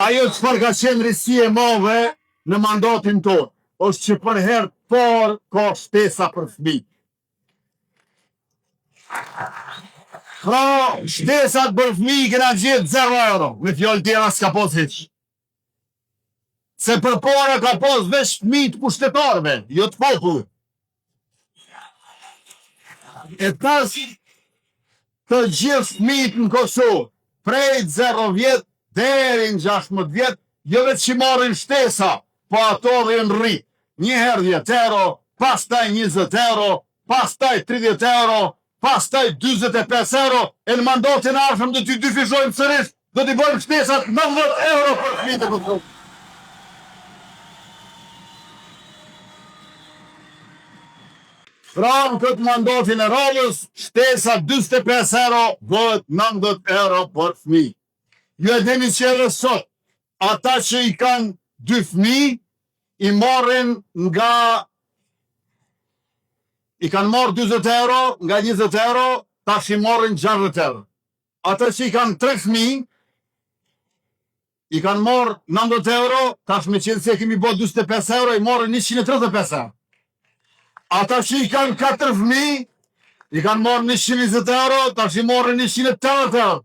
Ajo çfarë ka qenë risi e madhe në mandatin tonë, është që për herë të parë ka shtesa për fëmijë. Pra, shtesat për fëmijë kena gjetë 0 euro, me fjallë tjera s'ka pos hiq. Se për para ka pos veç fëmijë të pushtetarëve, jo të popullit. E tas të gjithë fëmijët në Kosovë, prej 0 vjet deri në 16 vjet, jo vetë që marrin shtesa, po ato dhe në rritë. Njëherë 10 euro, pastaj 20 euro, pastaj 30 euro, pastaj 25 euro, e në mandatin arshëm do t'i dyfishojmë sërish, do t'i bojmë shtesat 90 euro për fëmijët e Kosovës. Pra në këtë mandatin e radhës, shtesa 25 euro bëhet 90 euro për fëmijë. Ju e dini që edhe sot, ata që i kanë 2 fëmijë, i kanë marrë 20 euro, nga 20 euro, tash i marrin 60 euro. Ata që i kanë 3 fëmijë, i kanë marrë 90 euro, tash me qenë se kemi bërë 25 euro, i marrin 135 euro. Ata që i kanë 4 fëmijë, i kanë marrë 120 euro, tash i marrin 180 euro.